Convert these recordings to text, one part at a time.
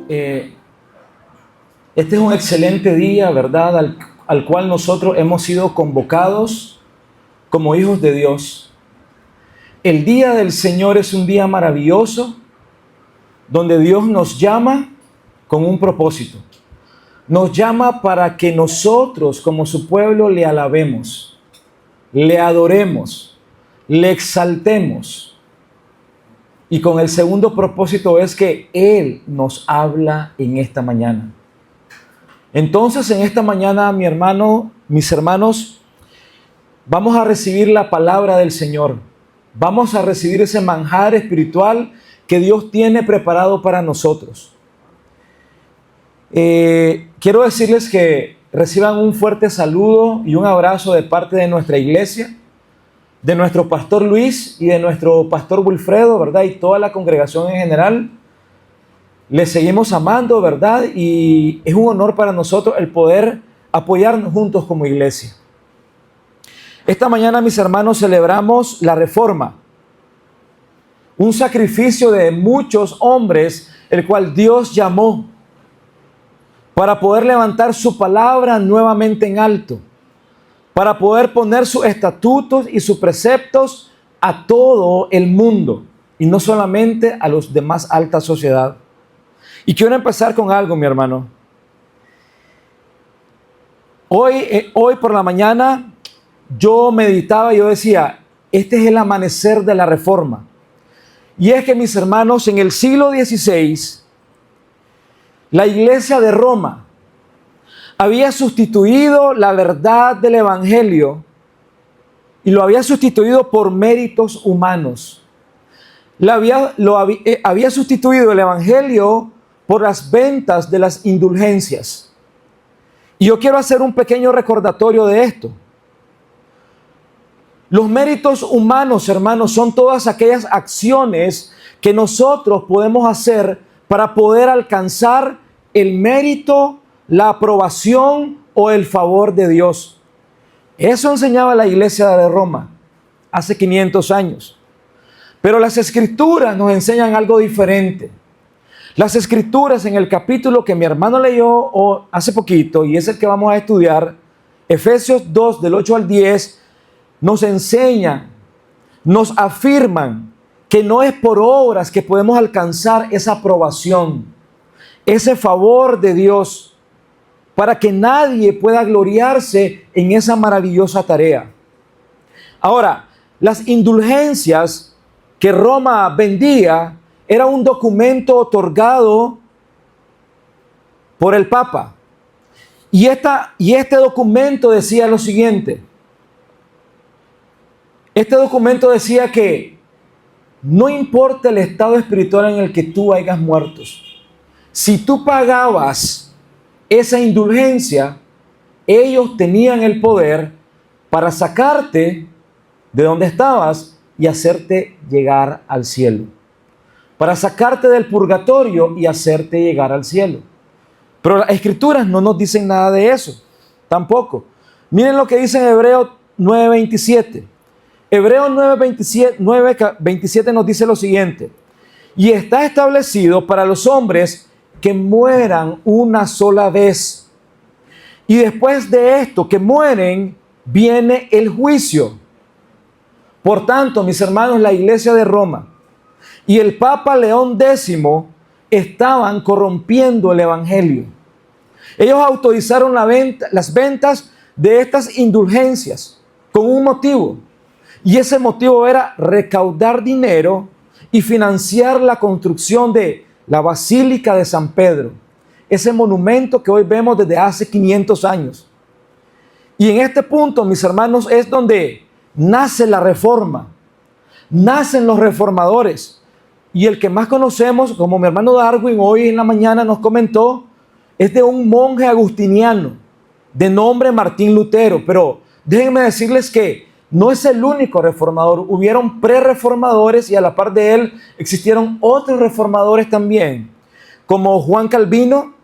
Eh, este es un excelente día, ¿verdad? Al cual nosotros hemos sido convocados como hijos de Dios. El día del Señor es un día maravilloso donde Dios nos llama con un propósito. Nos llama para que nosotros como su pueblo le alabemos, le adoremos, le exaltemos. Y con el segundo propósito es que Él nos habla en esta mañana. Entonces, en esta mañana, mis hermanos, vamos a recibir la palabra del Señor. Vamos a recibir ese manjar espiritual que Dios tiene preparado para nosotros. Quiero decirles que reciban un fuerte saludo y un abrazo de parte de nuestra iglesia, de nuestro pastor Luis y de nuestro pastor Wilfredo, ¿verdad? Y toda la congregación en general. Les seguimos amando, ¿verdad? Y es un honor para nosotros el poder apoyarnos juntos como iglesia. Esta mañana, mis hermanos, celebramos la Reforma, un sacrificio de muchos hombres, el cual Dios llamó para poder levantar su palabra nuevamente en alto, para poder poner sus estatutos y sus preceptos a todo el mundo y no solamente a los de más alta sociedad. Y quiero empezar con algo, mi hermano. Hoy por la mañana yo meditaba y yo decía, este es el amanecer de la Reforma. Y es que, mis hermanos, en el siglo XVI, la iglesia de Roma había sustituido la verdad del evangelio y lo había sustituido por méritos humanos. Había sustituido el evangelio por las ventas de las indulgencias. Y yo quiero hacer un pequeño recordatorio de esto. Los méritos humanos, hermanos, son todas aquellas acciones que nosotros podemos hacer para poder alcanzar el mérito, la aprobación o el favor de Dios. Eso enseñaba la iglesia de Roma hace 500 años. Pero las Escrituras nos enseñan algo diferente. Las Escrituras, en el capítulo que mi hermano leyó hace poquito, y es el que vamos a estudiar, Efesios 2, del 8 al 10, nos enseñan, nos afirman que no es por obras que podemos alcanzar esa aprobación, ese favor de Dios, para que nadie pueda gloriarse en esa maravillosa tarea. Ahora, las indulgencias que Roma vendía era un documento otorgado por el Papa. Y este documento decía lo siguiente. Este documento decía que no importa el estado espiritual en el que tú hayas muerto, si tú pagabas esa indulgencia, ellos tenían el poder para sacarte de donde estabas y hacerte llegar al cielo. Para sacarte del purgatorio y hacerte llegar al cielo. Pero las Escrituras no nos dicen nada de eso, tampoco. Miren lo que dice en Hebreos 9:27. Hebreos 9:27 nos dice lo siguiente. Y está establecido para los hombres que mueran una sola vez. Y después de esto, que mueren, viene el juicio. Por tanto, mis hermanos, la iglesia de Roma y el Papa León X estaban corrompiendo el evangelio. Ellos autorizaron las ventas de estas indulgencias con un motivo. Y ese motivo era recaudar dinero y financiar la construcción de la Basílica de San Pedro. Ese monumento que hoy vemos desde hace 500 años. Y en este punto, mis hermanos, es donde nace la Reforma. Nacen los reformadores. Y el que más conocemos, como mi hermano Darwin hoy en la mañana nos comentó, es de un monje agustiniano de nombre Martín Lutero. Pero déjenme decirles que no es el único reformador. Hubieron pre-reformadores y a la par de él existieron otros reformadores también, como Juan Calvino,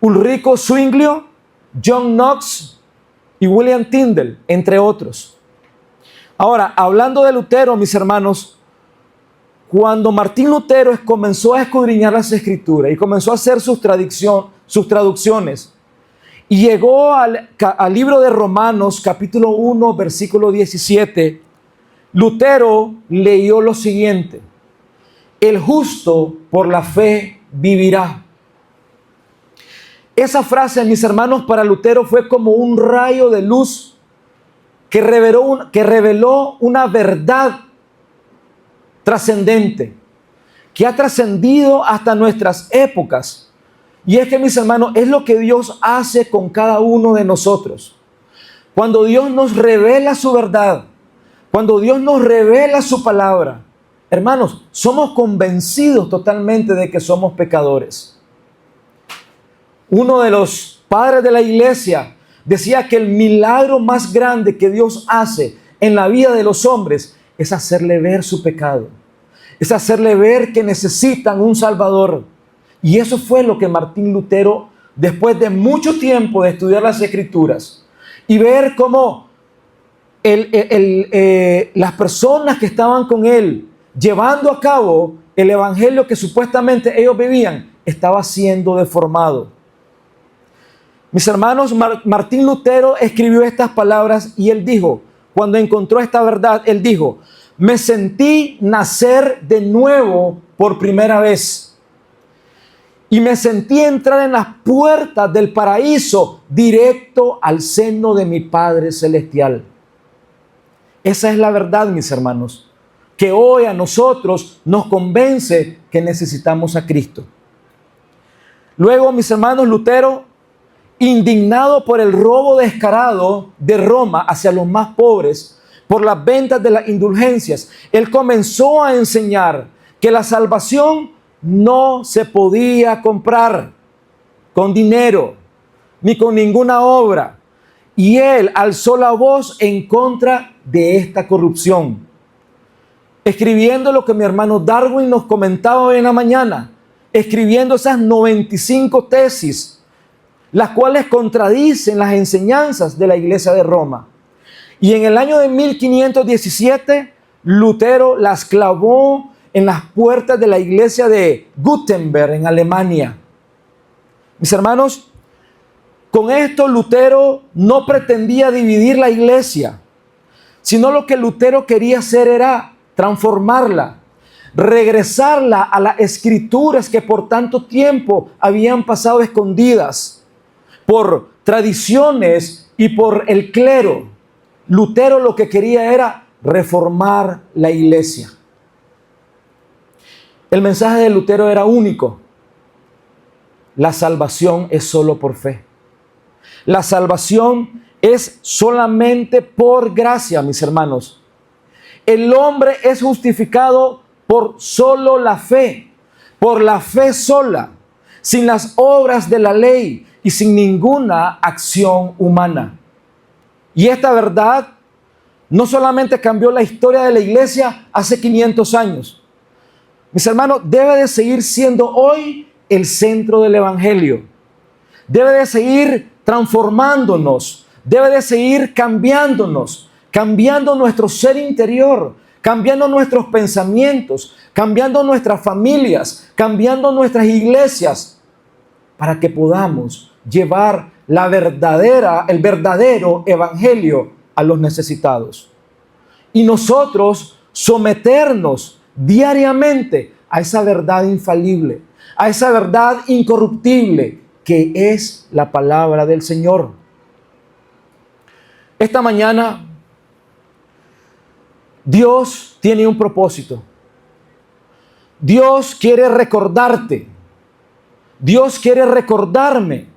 Ulrico Zwinglio, John Knox y William Tyndale, entre otros. Ahora, hablando de Lutero, mis hermanos, cuando Martín Lutero comenzó a escudriñar las Escrituras y comenzó a hacer sus traducciones, y llegó al libro de Romanos, capítulo 1, versículo 17, Lutero leyó lo siguiente: el justo por la fe vivirá. Esa frase, mis hermanos, para Lutero fue como un rayo de luz que reveló una verdad trascendente, que ha trascendido hasta nuestras épocas. Y es que, mis hermanos, es lo que Dios hace con cada uno de nosotros. Cuando Dios nos revela su verdad, cuando Dios nos revela su palabra, hermanos, somos convencidos totalmente de que somos pecadores. Uno de los padres de la iglesia decía que el milagro más grande que Dios hace en la vida de los hombres es hacerle ver su pecado, es hacerle ver que necesitan un Salvador. Y eso fue lo que Martín Lutero, después de mucho tiempo de estudiar las Escrituras y ver cómo las personas que estaban con él llevando a cabo el evangelio que supuestamente ellos vivían, estaba siendo deformado. Mis hermanos, Martín Lutero escribió estas palabras y él dijo, cuando encontró esta verdad, él dijo: me sentí nacer de nuevo por primera vez y me sentí entrar en las puertas del paraíso directo al seno de mi Padre Celestial. Esa es la verdad, mis hermanos, que hoy a nosotros nos convence que necesitamos a Cristo. Luego, mis hermanos, Lutero, indignado por el robo descarado de Roma hacia los más pobres, por las ventas de las indulgencias, él comenzó a enseñar que la salvación no se podía comprar con dinero, ni con ninguna obra. Y él alzó la voz en contra de esta corrupción, escribiendo lo que mi hermano Darwin nos comentaba hoy en la mañana, escribiendo esas 95 tesis, las cuales contradicen las enseñanzas de la Iglesia de Roma. Y en el año de 1517, Lutero las clavó en las puertas de la iglesia de Gutenberg, en Alemania. Mis hermanos, con esto Lutero no pretendía dividir la iglesia, sino lo que Lutero quería hacer era transformarla, regresarla a las escrituras que por tanto tiempo habían pasado escondidas por tradiciones y por el clero. Lutero lo que quería era reformar la iglesia. El mensaje de Lutero era único: la salvación es solo por fe. La salvación es solamente por gracia, mis hermanos. El hombre es justificado por solo la fe, por la fe sola, sin las obras de la ley y sin ninguna acción humana. Y esta verdad no solamente cambió la historia de la iglesia hace 500 años. Mis hermanos, debe de seguir siendo hoy el centro del evangelio. Debe de seguir transformándonos, debe de seguir cambiándonos, cambiando nuestro ser interior, cambiando nuestros pensamientos, cambiando nuestras familias, cambiando nuestras iglesias, para que podamos llevar el verdadero evangelio a los necesitados. Y nosotros someternos diariamente a esa verdad infalible, a esa verdad incorruptible que es la palabra del Señor. Esta mañana Dios tiene un propósito. Dios quiere recordarte. Dios quiere recordarme,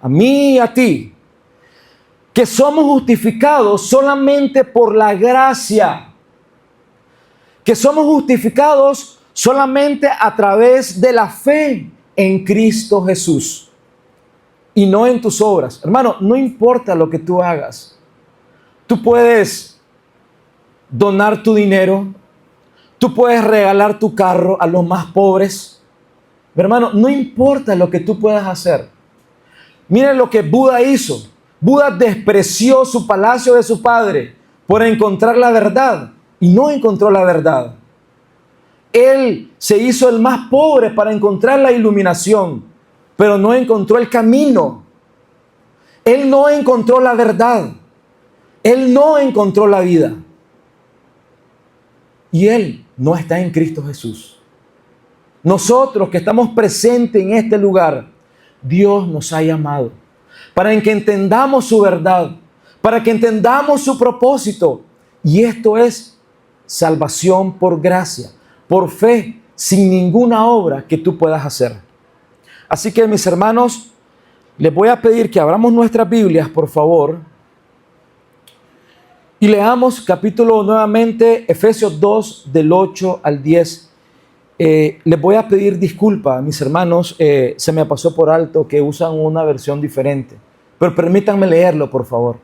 a mí y a ti, que somos justificados solamente por la gracia, que somos justificados solamente a través de la fe en Cristo Jesús y no en tus obras. Hermano, no importa lo que tú hagas. Tú puedes donar tu dinero, tú puedes regalar tu carro a los más pobres. Hermano, no importa lo que tú puedas hacer. Miren lo que Buda hizo. Buda despreció su palacio de su padre por encontrar la verdad y no encontró la verdad. Él se hizo el más pobre para encontrar la iluminación, pero no encontró el camino. Él no encontró la verdad. Él no encontró la vida. Y Él no está en Cristo Jesús. Nosotros que estamos presentes en este lugar, Dios nos ha llamado para que entendamos su verdad, para que entendamos su propósito. Y esto es salvación por gracia, por fe, sin ninguna obra que tú puedas hacer. Así que, mis hermanos, les voy a pedir que abramos nuestras Biblias, por favor, y leamos capítulo nuevamente, Efesios 2, del 8 al 10. Les voy a pedir disculpas, mis hermanos, se me pasó por alto que usan una versión diferente, pero permítanme leerlo, por favor.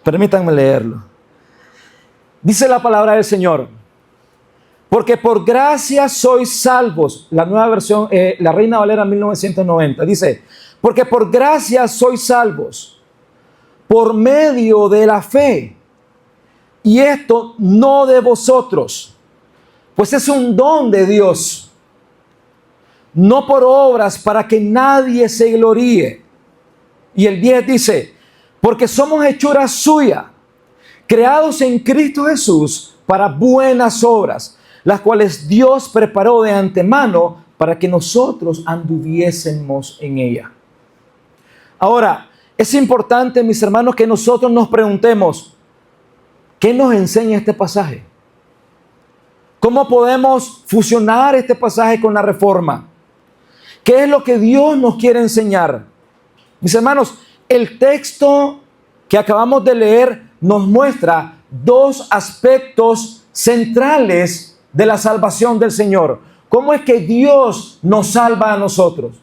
Permítanme leerlo. Dice la palabra del Señor: porque por gracia sois salvos. La nueva versión, la Reina Valera 1990, dice: porque por gracia sois salvos, por medio de la fe. Y esto no de vosotros, pues es un don de Dios, no por obras, para que nadie se gloríe. Y el 10 dice: porque somos hechura suya, creados en Cristo Jesús para buenas obras, las cuales Dios preparó de antemano para que nosotros anduviésemos en ella. Ahora, es importante, mis hermanos, que nosotros nos preguntemos: ¿qué nos enseña este pasaje? ¿Cómo podemos fusionar este pasaje con la reforma? ¿Qué es lo que Dios nos quiere enseñar? Mis hermanos, el texto que acabamos de leer nos muestra dos aspectos centrales de la salvación del Señor. ¿Cómo es que Dios nos salva a nosotros?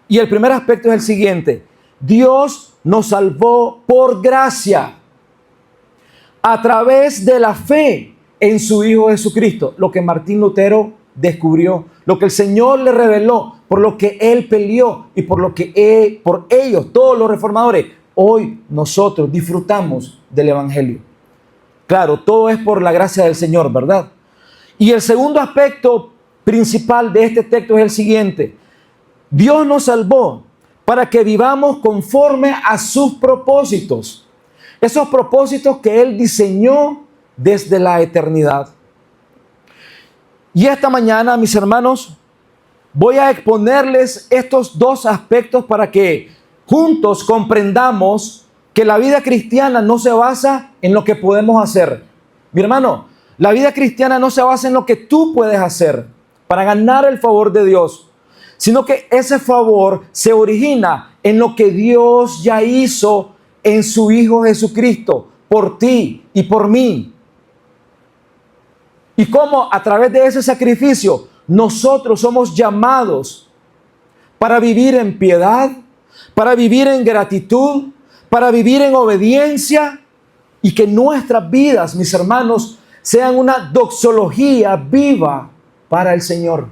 Y el primer aspecto es el siguiente: Dios nos salvó por gracia, a través de la fe en su Hijo Jesucristo. Lo que Martín Lutero descubrió, lo que el Señor le reveló, por lo que Él peleó y por lo que por ellos, todos los reformadores, hoy nosotros disfrutamos del Evangelio. Claro, todo es por la gracia del Señor, ¿verdad? Y el segundo aspecto principal de este texto es el siguiente: Dios nos salvó para que vivamos conforme a sus propósitos. Esos propósitos que Él diseñó desde la eternidad. Y esta mañana, mis hermanos, voy a exponerles estos dos aspectos para que juntos comprendamos que la vida cristiana no se basa en lo que podemos hacer. Mi hermano, la vida cristiana no se basa en lo que tú puedes hacer para ganar el favor de Dios, sino que ese favor se origina en lo que Dios ya hizo en su Hijo Jesucristo, por ti y por mí. Y cómo a través de ese sacrificio nosotros somos llamados para vivir en piedad, para vivir en gratitud, para vivir en obediencia, y que nuestras vidas, mis hermanos, sean una doxología viva para el Señor.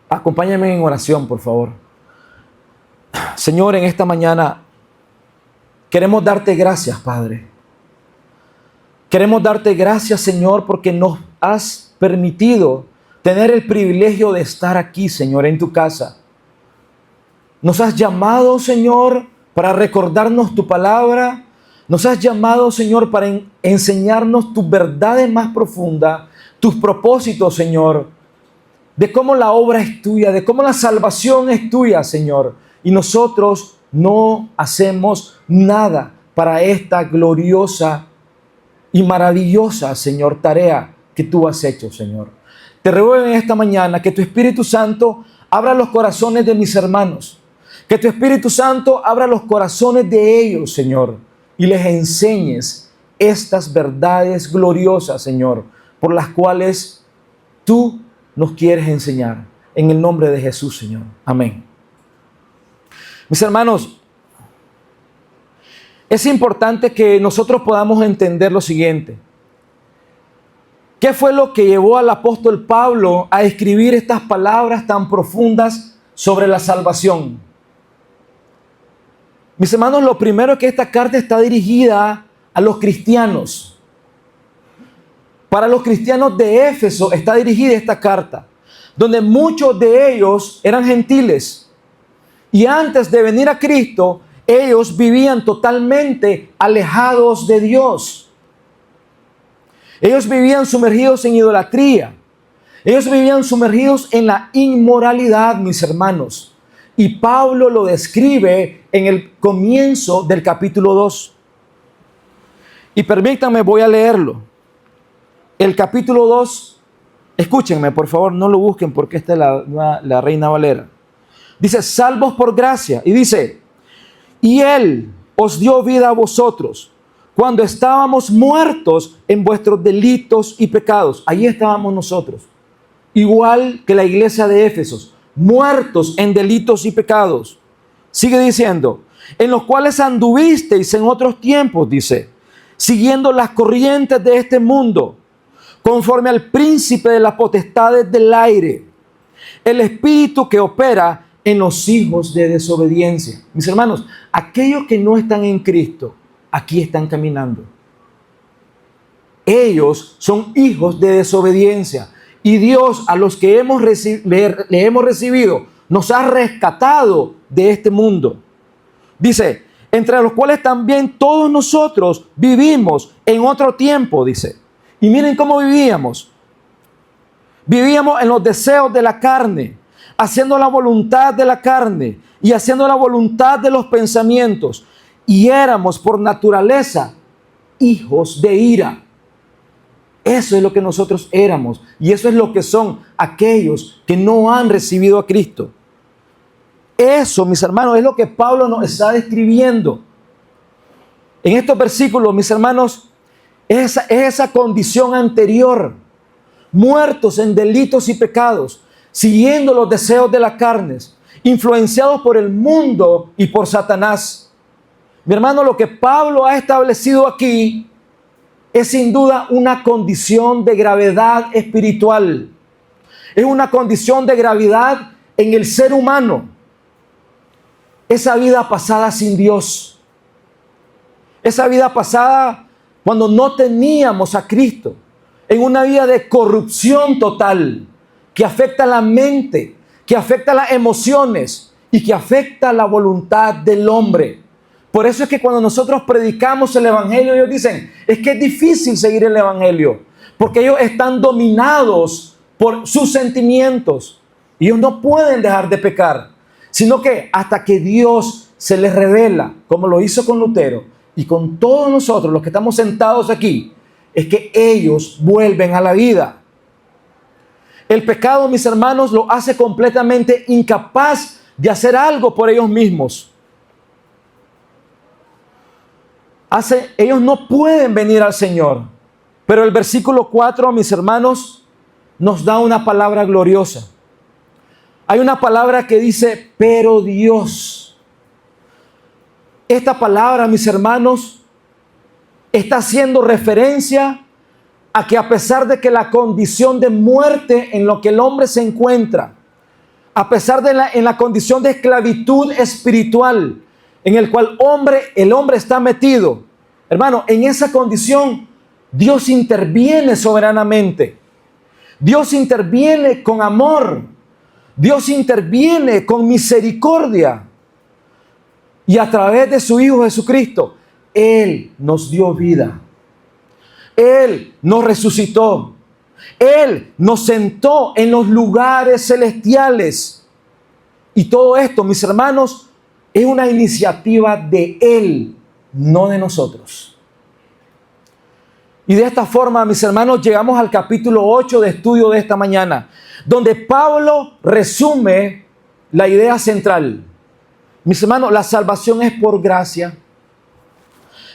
Acompáñame en oración, por favor. Señor, en esta mañana queremos darte gracias, Padre. Queremos darte gracias, Señor, porque nos has permitido tener el privilegio de estar aquí, Señor, en tu casa. Nos has llamado, Señor, para recordarnos tu palabra. Nos has llamado, Señor, para enseñarnos tus verdades más profundas, tus propósitos, Señor, de cómo la obra es tuya, de cómo la salvación es tuya, Señor. Y nosotros no hacemos nada para esta gloriosa y maravillosa, Señor, tarea que tú has hecho, Señor. Te ruego en esta mañana que tu Espíritu Santo abra los corazones de mis hermanos, que tu Espíritu Santo abra los corazones de ellos, Señor, y les enseñes estas verdades gloriosas, Señor, por las cuales tú nos quieres enseñar. En el nombre de Jesús, Señor. Amén. Mis hermanos, es importante que nosotros podamos entender lo siguiente. ¿Qué fue lo que llevó al apóstol Pablo a escribir estas palabras tan profundas sobre la salvación? Mis hermanos, lo primero es que esta carta está dirigida a los cristianos. Para los cristianos de Éfeso está dirigida esta carta, donde muchos de ellos eran gentiles. Y antes de venir a Cristo, ellos vivían totalmente alejados de Dios. Ellos vivían sumergidos en idolatría. Ellos vivían sumergidos en la inmoralidad, mis hermanos. Y Pablo lo describe en el comienzo del capítulo 2. Y permítanme, voy a leerlo. El capítulo 2, escúchenme, por favor, no lo busquen porque esta es la Reina Valera. Dice, salvos por gracia. Y dice, y Él os dio vida a vosotros cuando estábamos muertos en vuestros delitos y pecados. Allí estábamos nosotros. Igual que la iglesia de Éfeso, muertos en delitos y pecados. Sigue diciendo, en los cuales anduvisteis en otros tiempos, dice, siguiendo las corrientes de este mundo, conforme al príncipe de las potestades del aire, el espíritu que opera en los hijos de desobediencia. Mis hermanos, aquellos que no están en Cristo, aquí están caminando. Ellos son hijos de desobediencia. Y Dios, a los que le hemos recibido, nos ha rescatado de este mundo. Dice, entre los cuales también todos nosotros vivimos en otro tiempo, dice. Y miren cómo vivíamos. Vivíamos en los deseos de la carne, haciendo la voluntad de la carne y haciendo la voluntad de los pensamientos. Y éramos por naturaleza hijos de ira. Eso es lo que nosotros éramos y eso es lo que son aquellos que no han recibido a Cristo. Eso, mis hermanos, es lo que Pablo nos está describiendo. En estos versículos, mis hermanos, es esa condición anterior, muertos en delitos y pecados, siguiendo los deseos de las carnes, influenciados por el mundo y por Satanás. Mi hermano, lo que Pablo ha establecido aquí es sin duda una condición de gravedad espiritual. Es una condición de gravedad en el ser humano. Esa vida pasada sin Dios. Esa vida pasada cuando no teníamos a Cristo. En una vida de corrupción total que afecta la mente, que afecta las emociones y que afecta la voluntad del hombre. Por eso es que cuando nosotros predicamos el Evangelio, ellos dicen, es que es difícil seguir el Evangelio, porque ellos están dominados por sus sentimientos. Ellos no pueden dejar de pecar, sino que hasta que Dios se les revela, como lo hizo con Lutero, y con todos nosotros, los que estamos sentados aquí, es que ellos vuelven a la vida. El pecado, mis hermanos, lo hace completamente incapaz de hacer algo por ellos mismos. Ellos no pueden venir al Señor. Pero el versículo 4, mis hermanos, nos da una palabra gloriosa. Hay una palabra que dice, pero Dios. Esta palabra, mis hermanos, está haciendo referencia a que a pesar de que la condición de muerte en lo que el hombre se encuentra, a pesar de en la condición de esclavitud espiritual, en el cual el hombre está metido. Hermano, en esa condición, Dios interviene soberanamente. Dios interviene con amor. Dios interviene con misericordia. Y a través de su Hijo Jesucristo, Él nos dio vida. Él nos resucitó. Él nos sentó en los lugares celestiales. Y todo esto, mis hermanos, es una iniciativa de Él, no de nosotros. Y de esta forma, mis hermanos, llegamos al capítulo 8 de estudio de esta mañana, donde Pablo resume la idea central. Mis hermanos, la salvación es por gracia.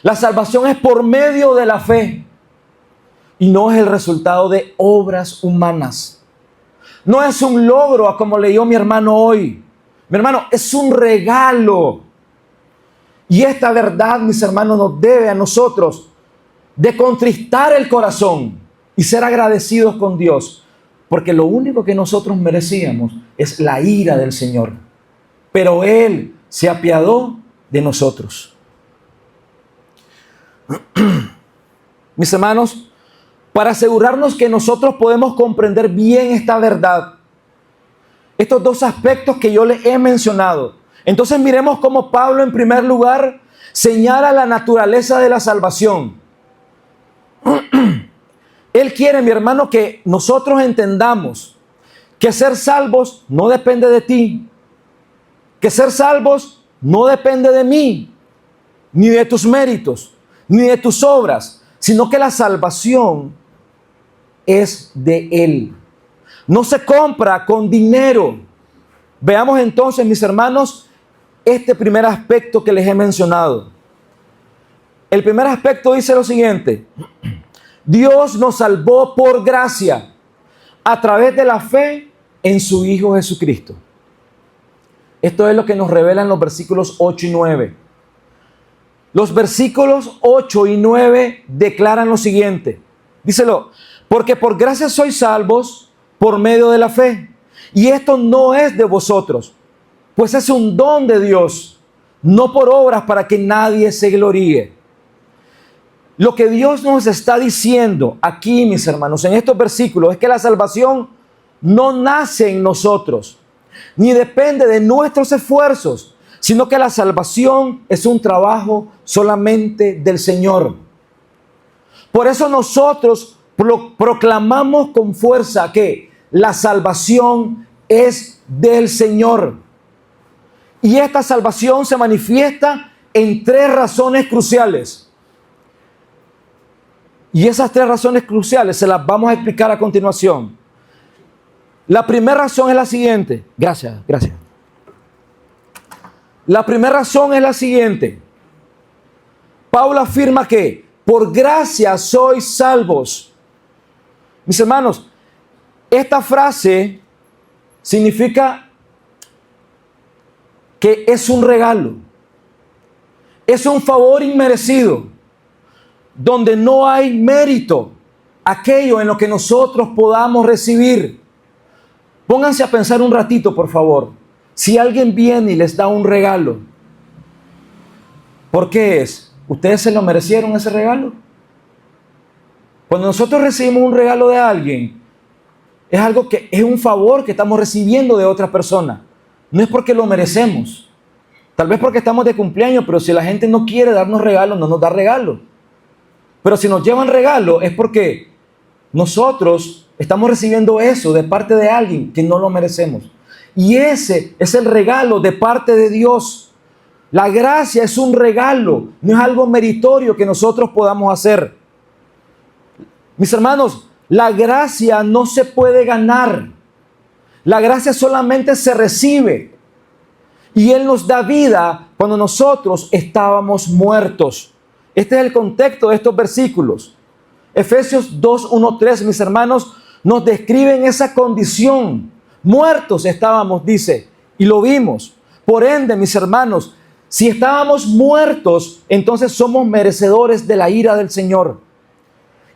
La salvación es por medio de la fe. Y no es el resultado de obras humanas. No es un logro, como leyó mi hermano hoy. Mi hermano, es un regalo. Y esta verdad, mis hermanos, nos debe a nosotros de contristar el corazón y ser agradecidos con Dios. Porque lo único que nosotros merecíamos es la ira del Señor. Pero Él se apiadó de nosotros. Mis hermanos, para asegurarnos que nosotros podemos comprender bien esta verdad. Estos dos aspectos que yo les he mencionado. Entonces miremos cómo Pablo en primer lugar señala la naturaleza de la salvación. Él quiere, mi hermano, que nosotros entendamos que ser salvos no depende de ti, que ser salvos no depende de mí, ni de tus méritos, ni de tus obras, sino que la salvación es de Él. No se compra con dinero. Veamos entonces, mis hermanos, este primer aspecto que les he mencionado. El primer aspecto dice lo siguiente: Dios nos salvó por gracia a través de la fe en su Hijo Jesucristo. Esto es lo que nos revelan los versículos 8 y 9. Los versículos 8 y 9 declaran lo siguiente. Díselo: porque por gracia sois salvos por medio de la fe. Y esto no es de vosotros, pues es un don de Dios, no por obras para que nadie se gloríe. Lo que Dios nos está diciendo aquí, mis hermanos, en estos versículos, es que la salvación no nace en nosotros, ni depende de nuestros esfuerzos, sino que la salvación es un trabajo solamente del Señor. Por eso nosotros proclamamos con fuerza que la salvación es del Señor. Y esta salvación se manifiesta en tres razones cruciales. Y esas tres razones cruciales se las vamos a explicar a continuación. La primera razón es la siguiente. Gracias. La primera razón es la siguiente. Pablo afirma que por gracia sois salvos. Mis hermanos, esta frase significa que es un regalo, es un favor inmerecido, donde no hay mérito, aquello en lo que nosotros podamos recibir. Pónganse a pensar un ratito, por favor. Si alguien viene y les da un regalo, ¿por qué es? ¿Ustedes se lo merecieron ese regalo? Cuando nosotros recibimos un regalo de alguien, es algo que es un favor que estamos recibiendo de otra persona. No es porque lo merecemos. Tal vez porque estamos de cumpleaños, pero si la gente no quiere darnos regalos, no nos da regalo. Pero si nos llevan regalo es porque nosotros estamos recibiendo eso de parte de alguien que no lo merecemos. Y ese es el regalo de parte de Dios. La gracia es un regalo, no es algo meritorio que nosotros podamos hacer. Mis hermanos, la gracia no se puede ganar. La gracia solamente se recibe. Y Él nos da vida cuando nosotros estábamos muertos. Este es el contexto de estos versículos. Efesios 2, 1, 3, mis hermanos, nos describen esa condición. Muertos estábamos, dice, y lo vimos. Por ende, mis hermanos, si estábamos muertos, entonces somos merecedores de la ira del Señor.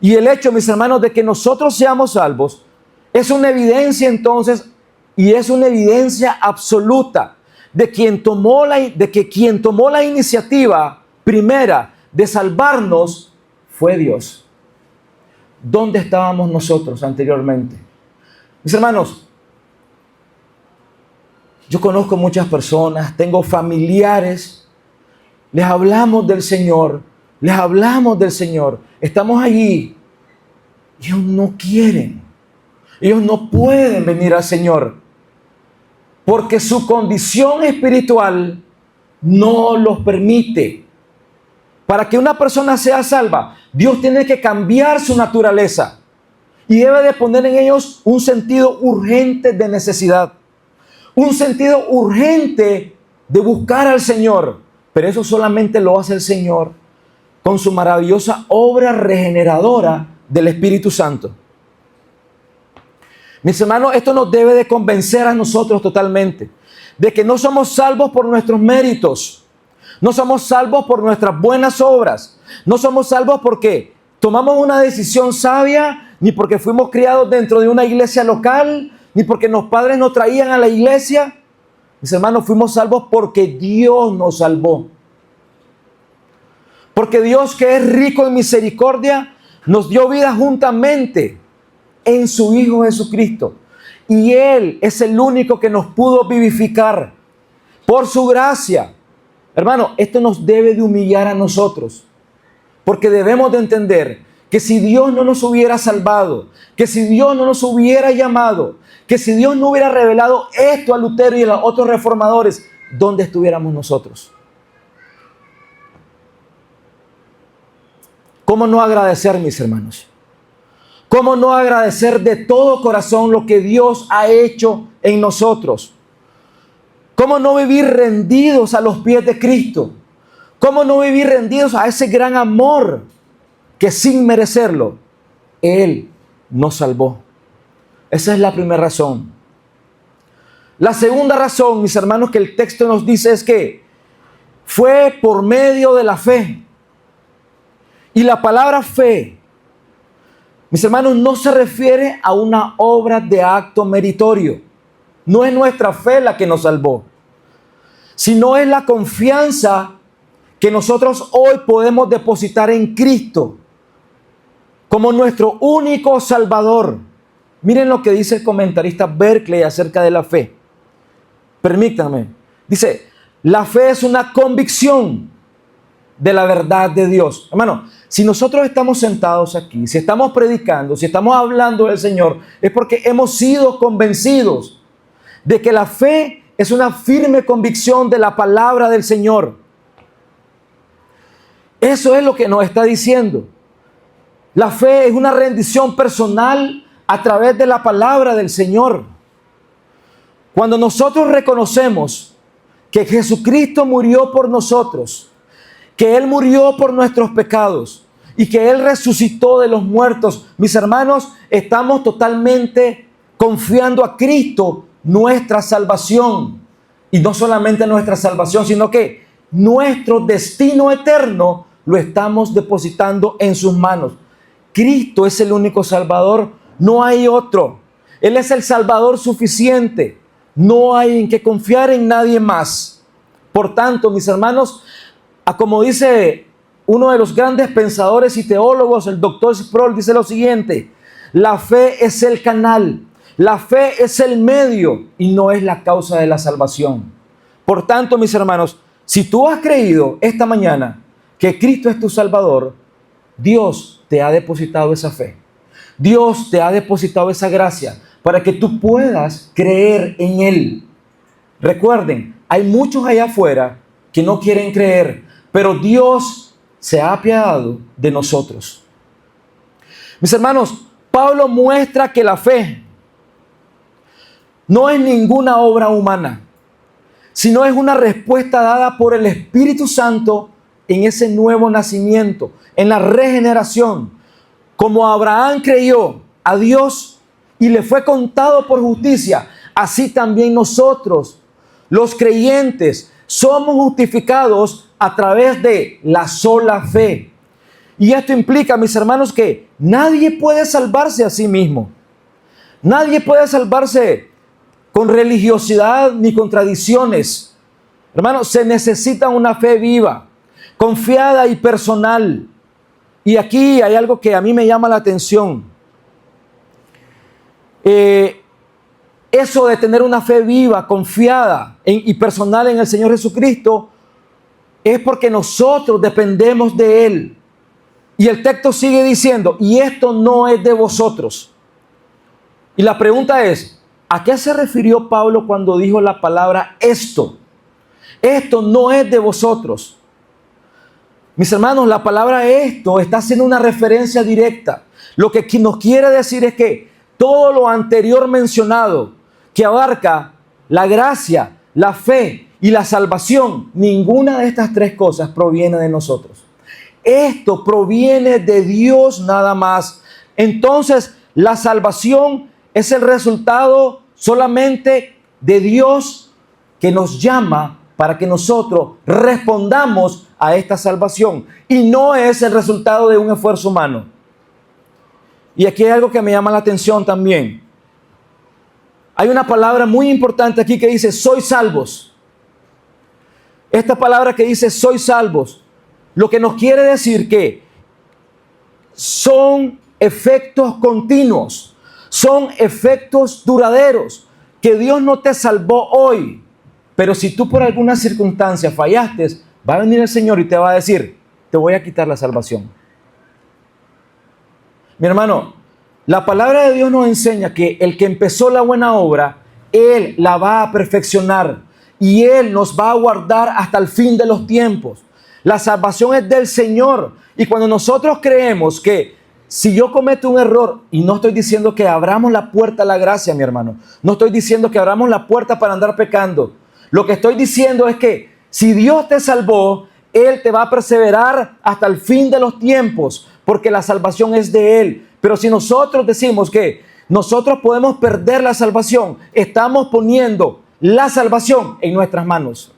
Y el hecho, mis hermanos, de que nosotros seamos salvos, es una evidencia entonces, y es una evidencia absoluta de que quien tomó la iniciativa primera de salvarnos fue Dios. ¿Dónde estábamos nosotros anteriormente? Mis hermanos, yo conozco muchas personas, tengo familiares, les hablamos del Señor, estamos allí, ellos no quieren, ellos no pueden venir al Señor, porque su condición espiritual no los permite. Para que una persona sea salva, Dios tiene que cambiar su naturaleza y debe de poner en ellos un sentido urgente de necesidad, un sentido urgente de buscar al Señor. Pero eso solamente lo hace el Señor con su maravillosa obra regeneradora del Espíritu Santo. Mis hermanos, esto nos debe de convencer a nosotros totalmente de que no somos salvos por nuestros méritos. No somos salvos por nuestras buenas obras. No somos salvos porque tomamos una decisión sabia, ni porque fuimos criados dentro de una iglesia local, ni porque los padres nos traían a la iglesia. Mis hermanos, fuimos salvos porque Dios nos salvó. Porque Dios, que es rico en misericordia, nos dio vida juntamente en su Hijo Jesucristo. Y Él es el único que nos pudo vivificar por su gracia. Hermano, esto nos debe de humillar a nosotros, porque debemos de entender que si Dios no nos hubiera salvado, que si Dios no nos hubiera llamado, que si Dios no hubiera revelado esto a Lutero y a los otros reformadores, ¿dónde estuviéramos nosotros? ¿Cómo no agradecer, mis hermanos? ¿Cómo no agradecer de todo corazón lo que Dios ha hecho en nosotros? ¿Cómo no vivir rendidos a los pies de Cristo? ¿Cómo no vivir rendidos a ese gran amor que sin merecerlo, Él nos salvó? Esa es la primera razón. La segunda razón, mis hermanos, que el texto nos dice es que fue por medio de la fe. Y la palabra fe, mis hermanos, no se refiere a una obra de acto meritorio. No es nuestra fe la que nos salvó, sino es la confianza que nosotros hoy podemos depositar en Cristo como nuestro único Salvador. Miren lo que dice el comentarista Berkeley acerca de la fe. Permítanme. Dice, la fe es una convicción de la verdad de Dios. Hermano, si nosotros estamos sentados aquí, si estamos predicando, si estamos hablando del Señor, es porque hemos sido convencidos de que la fe es una firme convicción de la palabra del Señor. Eso es lo que nos está diciendo. La fe es una rendición personal a través de la palabra del Señor. Cuando nosotros reconocemos que Jesucristo murió por nosotros, que Él murió por nuestros pecados y que Él resucitó de los muertos, mis hermanos, estamos totalmente confiando a Cristo nuestra salvación. Y no solamente nuestra salvación, sino que nuestro destino eterno lo estamos depositando en sus manos. Cristo es el único Salvador, no hay otro. Él es el Salvador suficiente. No hay en que confiar en nadie más. Por tanto, mis hermanos, como dice uno de los grandes pensadores y teólogos, el doctor Sproul, dice lo siguiente: la fe es el canal, la fe es el medio y no es la causa de la salvación. Por tanto, mis hermanos, si tú has creído esta mañana que Cristo es tu Salvador, Dios te ha depositado esa fe. Dios te ha depositado esa gracia para que tú puedas creer en Él. Recuerden, hay muchos allá afuera que no quieren creer, pero Dios se ha apiadado de nosotros. Mis hermanos, Pablo muestra que la fe no es ninguna obra humana, sino es una respuesta dada por el Espíritu Santo en ese nuevo nacimiento, en la regeneración. Como Abraham creyó a Dios y le fue contado por justicia, así también nosotros, los creyentes, somos justificados a través de la sola fe. Y esto implica, mis hermanos, que nadie puede salvarse a sí mismo. Nadie puede salvarse con religiosidad ni con tradiciones. Hermanos, se necesita una fe viva, confiada y personal. Y aquí hay algo que a mí me llama la atención. Eso de tener una fe viva, confiada y personal en el Señor Jesucristo, es porque nosotros dependemos de Él. Y el texto sigue diciendo, y esto no es de vosotros. Y la pregunta es, ¿a qué se refirió Pablo cuando dijo la palabra esto? Esto no es de vosotros. Mis hermanos, la palabra esto está haciendo una referencia directa. Lo que nos quiere decir es que todo lo anterior mencionado, que abarca la gracia, la fe y la salvación, ninguna de estas tres cosas proviene de nosotros. Esto proviene de Dios nada más. Entonces, la salvación es el resultado solamente de Dios, que nos llama para que nosotros respondamos a esta salvación, y no es el resultado de un esfuerzo humano. Y aquí hay algo que me llama la atención también. Hay una palabra muy importante aquí que dice sois salvos. Esta palabra que dice sois salvos, lo que nos quiere decir que son efectos continuos, son efectos duraderos, que Dios no te salvó hoy, pero si tú por alguna circunstancia fallaste, va a venir el Señor y te va a decir, te voy a quitar la salvación. Mi hermano, la palabra de Dios nos enseña que el que empezó la buena obra, Él la va a perfeccionar y Él nos va a guardar hasta el fin de los tiempos. La salvación es del Señor. Y cuando nosotros creemos que si yo cometo un error, y no estoy diciendo que abramos la puerta a la gracia, mi hermano, no estoy diciendo que abramos la puerta para andar pecando. Lo que estoy diciendo es que si Dios te salvó, Él te va a perseverar hasta el fin de los tiempos, porque la salvación es de Él. Pero si nosotros decimos que nosotros podemos perder la salvación, estamos poniendo la salvación en nuestras manos.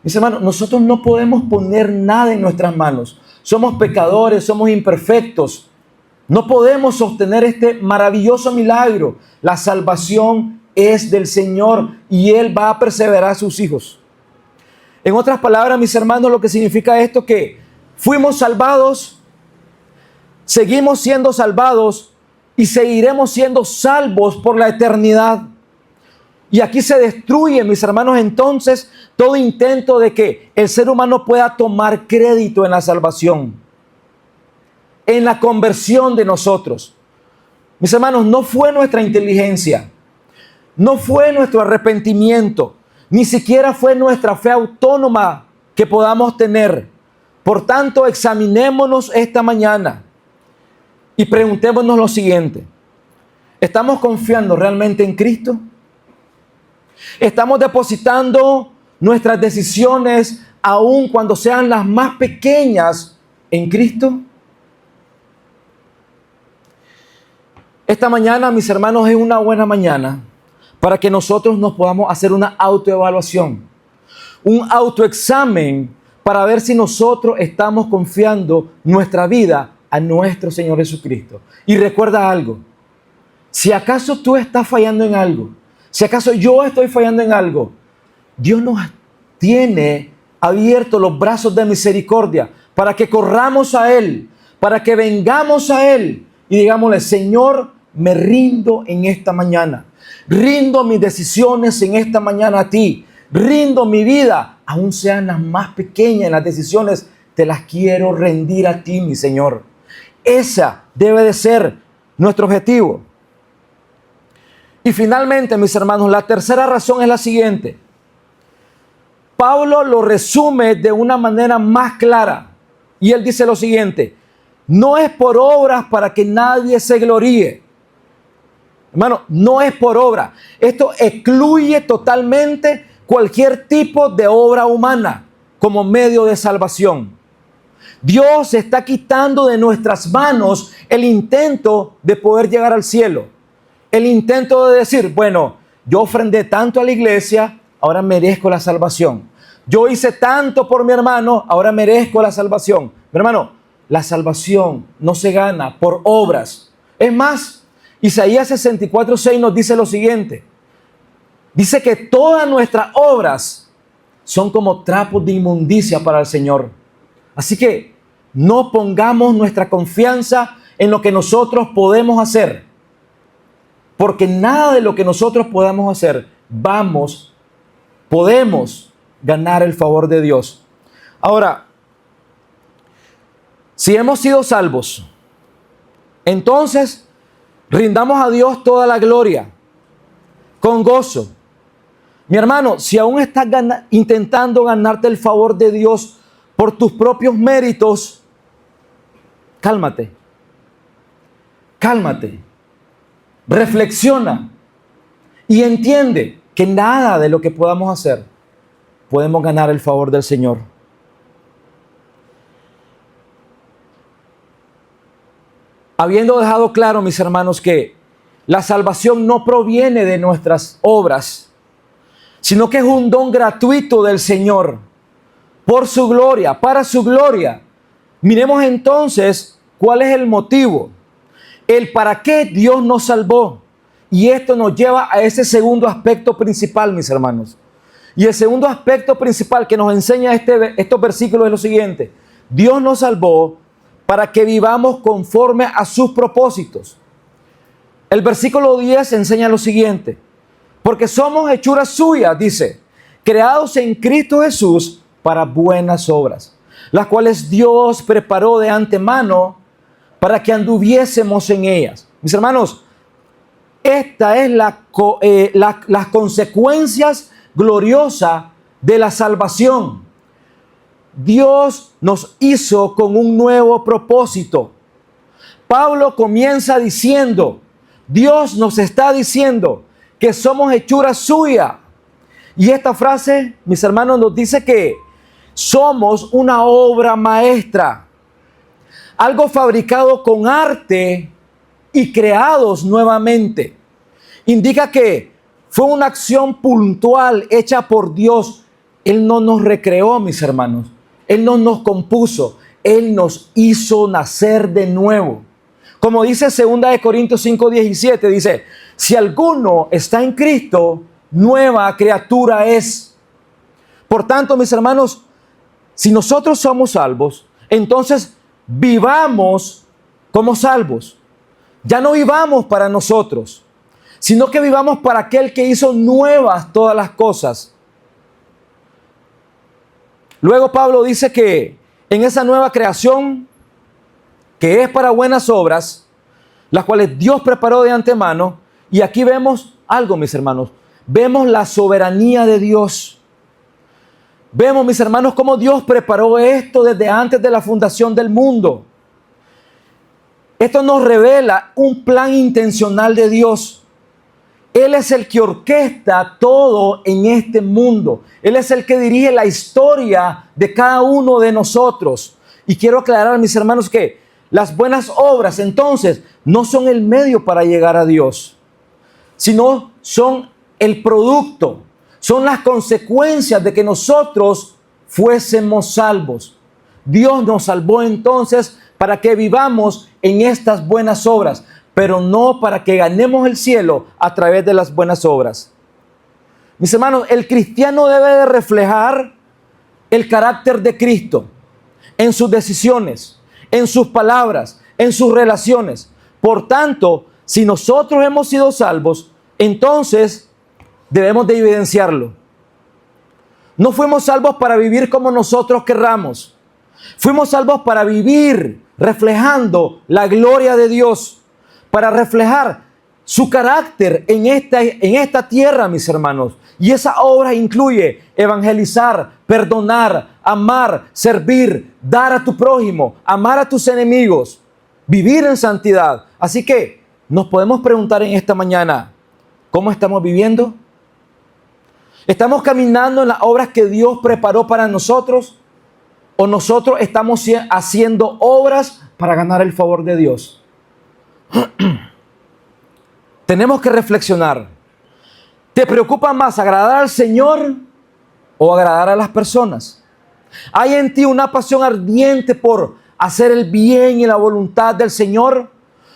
Mis hermanos, nosotros no podemos poner nada en nuestras manos. Somos pecadores, somos imperfectos. No podemos sostener este maravilloso milagro. La salvación es del Señor y Él va a perseverar a sus hijos. En otras palabras, mis hermanos, lo que significa esto que fuimos salvados, seguimos siendo salvados y seguiremos siendo salvos por la eternidad. Y aquí se destruye, mis hermanos, entonces todo intento de que el ser humano pueda tomar crédito en la salvación, en la conversión de nosotros. Mis hermanos, no fue nuestra inteligencia, no fue nuestro arrepentimiento, ni siquiera fue nuestra fe autónoma que podamos tener. Por tanto, examinémonos esta mañana y preguntémonos lo siguiente: ¿estamos confiando realmente en Cristo? ¿Estamos depositando nuestras decisiones, aun cuando sean las más pequeñas, en Cristo? Esta mañana, mis hermanos, es una buena mañana para que nosotros nos podamos hacer una autoevaluación, un autoexamen para ver si nosotros estamos confiando nuestra vida a nuestro Señor Jesucristo. Y recuerda algo: si acaso tú estás fallando en algo, si acaso yo estoy fallando en algo, Dios nos tiene abiertos los brazos de misericordia para que corramos a Él, para que vengamos a Él y digámosle: Señor, me rindo en esta mañana. Rindo mis decisiones en esta mañana a ti. Rindo mi vida, aun sean las más pequeñas, las decisiones, te las quiero rendir a ti, mi Señor. Esa debe de ser nuestro objetivo. Y finalmente, mis hermanos, la tercera razón es la siguiente. Pablo lo resume de una manera más clara. Y él dice lo siguiente: no es por obras para que nadie se gloríe. Hermano, no es por obra. Esto excluye totalmente cualquier tipo de obra humana como medio de salvación. Dios está quitando de nuestras manos el intento de poder llegar al cielo. El intento de decir: bueno, yo ofrendé tanto a la iglesia, ahora merezco la salvación. Yo hice tanto por mi hermano, ahora merezco la salvación. Mi hermano, la salvación no se gana por obras. Es más, Isaías 64:6 nos dice lo siguiente. Dice que todas nuestras obras son como trapos de inmundicia para el Señor. Así que no pongamos nuestra confianza en lo que nosotros podemos hacer, porque nada de lo que nosotros podamos hacer podemos ganar el favor de Dios. Ahora, si hemos sido salvos, entonces rindamos a Dios toda la gloria, con gozo. Mi hermano, si aún estás intentando ganarte el favor de Dios por tus propios méritos, cálmate. Cálmate. Reflexiona y entiende que nada de lo que podamos hacer podemos ganar el favor del Señor. Habiendo dejado claro, mis hermanos, que la salvación no proviene de nuestras obras, sino que es un don gratuito del Señor, por su gloria, para su gloria. Miremos entonces cuál es el motivo, el para qué Dios nos salvó. Y esto nos lleva a ese segundo aspecto principal, mis hermanos. Y el segundo aspecto principal que nos enseña estos versículos es lo siguiente: Dios nos salvó para que vivamos conforme a sus propósitos. El versículo 10 enseña lo siguiente: porque somos hechura suya, dice, creados en Cristo Jesús para buenas obras, las cuales Dios preparó de antemano para que anduviésemos en ellas. Mis hermanos, esta es las consecuencias gloriosas de la salvación. Dios nos hizo con un nuevo propósito. Pablo comienza diciendo, Dios nos está diciendo que somos hechura suya. Y esta frase, mis hermanos, nos dice que somos una obra maestra, algo fabricado con arte y creados nuevamente. Indica que fue una acción puntual hecha por Dios. Él no nos recreó, mis hermanos. Él no nos compuso. Él nos hizo nacer de nuevo. Como dice 2 Corintios 5:17, dice, si alguno está en Cristo, nueva criatura es. Por tanto, mis hermanos, si nosotros somos salvos, entonces vivamos como salvos. Ya no vivamos para nosotros, sino que vivamos para aquel que hizo nuevas todas las cosas. Luego Pablo dice que en esa nueva creación, que es para buenas obras, las cuales Dios preparó de antemano, y aquí vemos algo, mis hermanos, vemos la soberanía de Dios. Vemos, mis hermanos, cómo Dios preparó esto desde antes de la fundación del mundo. Esto nos revela un plan intencional de Dios. Él es el que orquesta todo en este mundo. Él es el que dirige la historia de cada uno de nosotros. Y quiero aclarar, mis hermanos, que las buenas obras, entonces, no son el medio para llegar a Dios, sino son el producto, son las consecuencias de que nosotros fuésemos salvos. Dios nos salvó entonces para que vivamos en estas buenas obras, pero no para que ganemos el cielo a través de las buenas obras. Mis hermanos, el cristiano debe de reflejar el carácter de Cristo en sus decisiones, en sus palabras, en sus relaciones. Por tanto, si nosotros hemos sido salvos, entonces debemos de evidenciarlo. No fuimos salvos para vivir como nosotros querramos. Fuimos salvos para vivir reflejando la gloria de Dios, para reflejar su carácter en esta tierra, mis hermanos. Y esa obra incluye evangelizar, perdonar, amar, servir, dar a tu prójimo, amar a tus enemigos, vivir en santidad. Así que nos podemos preguntar en esta mañana, ¿cómo estamos viviendo? ¿Estamos caminando en las obras que Dios preparó para nosotros? ¿O nosotros estamos haciendo obras para ganar el favor de Dios? Tenemos que reflexionar. ¿Te preocupa más agradar al Señor o agradar a las personas? ¿Hay en ti una pasión ardiente por hacer el bien y la voluntad del Señor?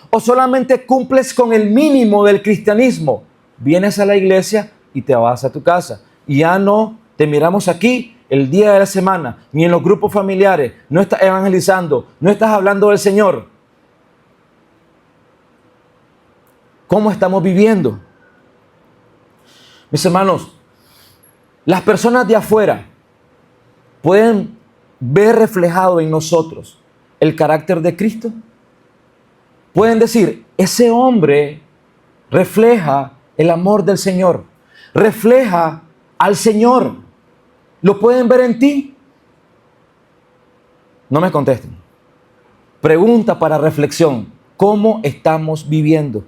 ¿O solamente cumples con el mínimo del cristianismo? Vienes a la iglesia y te vas a tu casa. Y ya no te miramos aquí el día de la semana, ni en los grupos familiares. No estás evangelizando, no estás hablando del Señor. ¿Cómo estamos viviendo? Mis hermanos, las personas de afuera pueden ver reflejado en nosotros el carácter de Cristo. Pueden decir, ese hombre refleja el amor del Señor, refleja al Señor. ¿Lo pueden ver en ti? No me contesten. Pregunta para reflexión. ¿Cómo estamos viviendo?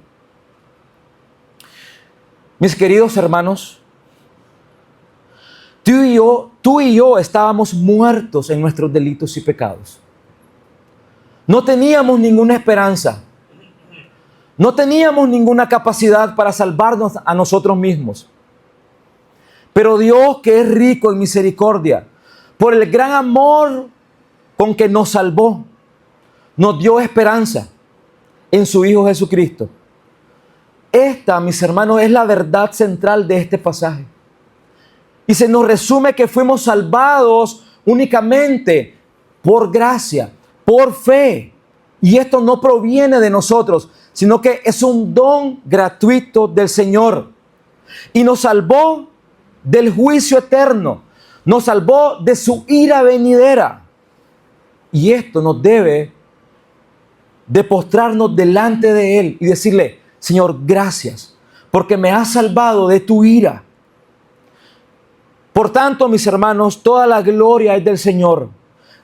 Mis queridos hermanos, tú y yo estábamos muertos en nuestros delitos y pecados. No teníamos ninguna esperanza. No teníamos ninguna capacidad para salvarnos a nosotros mismos. Pero Dios, que es rico en misericordia, por el gran amor con que nos salvó, nos dio esperanza en su Hijo Jesucristo. Esta, mis hermanos, es la verdad central de este pasaje. Y se nos resume que fuimos salvados únicamente por gracia, por fe. Y esto no proviene de nosotros, sino que es un don gratuito del Señor. Y nos salvó del juicio eterno. Nos salvó de su ira venidera. Y esto nos debe de postrarnos delante de Él y decirle: Señor, gracias, porque me has salvado de tu ira. Por tanto, mis hermanos, toda la gloria es del Señor.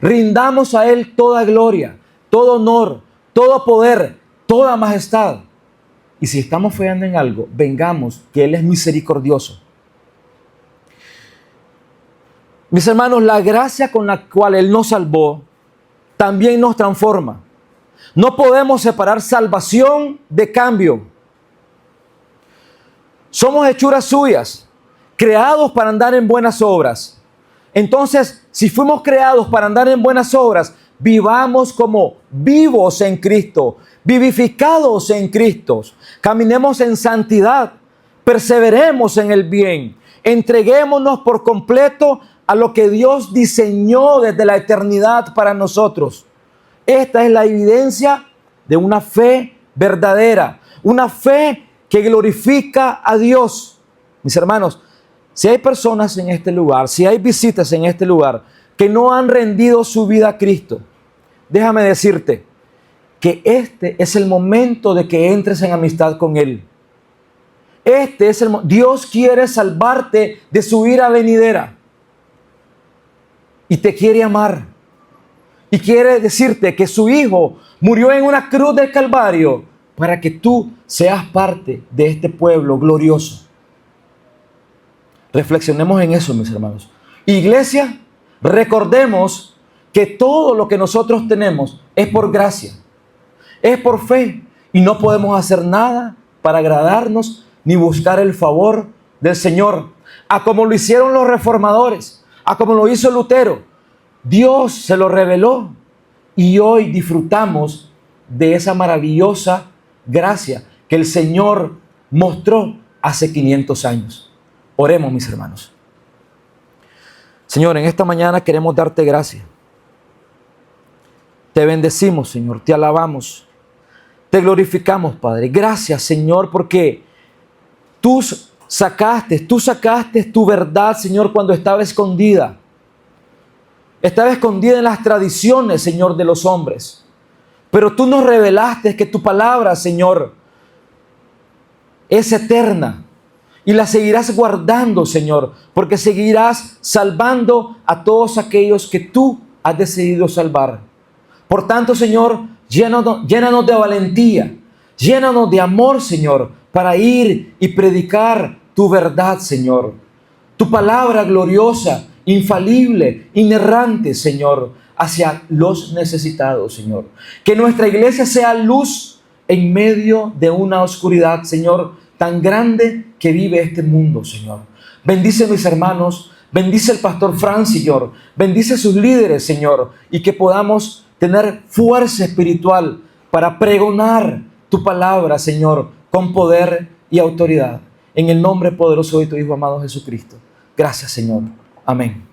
Rindamos a Él toda gloria, todo honor, todo poder, toda majestad. Y si estamos fallando en algo, vengamos, que Él es misericordioso. Mis hermanos, la gracia con la cual Él nos salvó también nos transforma. No podemos separar salvación de cambio. Somos hechuras suyas, creados para andar en buenas obras. Entonces, si fuimos creados para andar en buenas obras, vivamos como vivos en Cristo, vivificados en Cristo. Caminemos en santidad, perseveremos en el bien, entreguémonos por completo a lo que Dios diseñó desde la eternidad para nosotros. Esta es la evidencia de una fe verdadera, una fe que glorifica a Dios. Mis hermanos, si hay personas en este lugar, si hay visitas en este lugar que no han rendido su vida a Cristo, déjame decirte que este es el momento de que entres en amistad con Él. Dios quiere salvarte de su ira venidera y te quiere amar. Y quiere decirte que su Hijo murió en una cruz del Calvario para que tú seas parte de este pueblo glorioso. Reflexionemos en eso, mis hermanos. Iglesia, recordemos que todo lo que nosotros tenemos es por gracia, es por fe, y no podemos hacer nada para agradarnos ni buscar el favor del Señor. A como lo hicieron los reformadores, a como lo hizo Lutero, Dios se lo reveló y hoy disfrutamos de esa maravillosa gracia que el Señor mostró hace 500 años. Oremos, mis hermanos. Señor, en esta mañana queremos darte gracias. Te bendecimos, Señor, te alabamos, te glorificamos, Padre. Gracias, Señor, porque tú sacaste tu verdad, Señor, cuando estaba escondida. Estaba escondida en las tradiciones, Señor, de los hombres. Pero tú nos revelaste que tu palabra, Señor, es eterna. Y la seguirás guardando, Señor, porque seguirás salvando a todos aquellos que tú has decidido salvar. Por tanto, Señor, llénanos de valentía, llénanos de amor, Señor, para ir y predicar tu verdad, Señor. Tu palabra gloriosa, infalible, inerrante, Señor, hacia los necesitados, Señor. Que nuestra iglesia sea luz en medio de una oscuridad, Señor, tan grande que vive este mundo, Señor. Bendice a mis hermanos, bendice al pastor Fran, Señor, bendice a sus líderes, Señor, y que podamos tener fuerza espiritual para pregonar tu palabra, Señor, con poder y autoridad. En el nombre poderoso de tu Hijo amado Jesucristo. Gracias, Señor. Amén.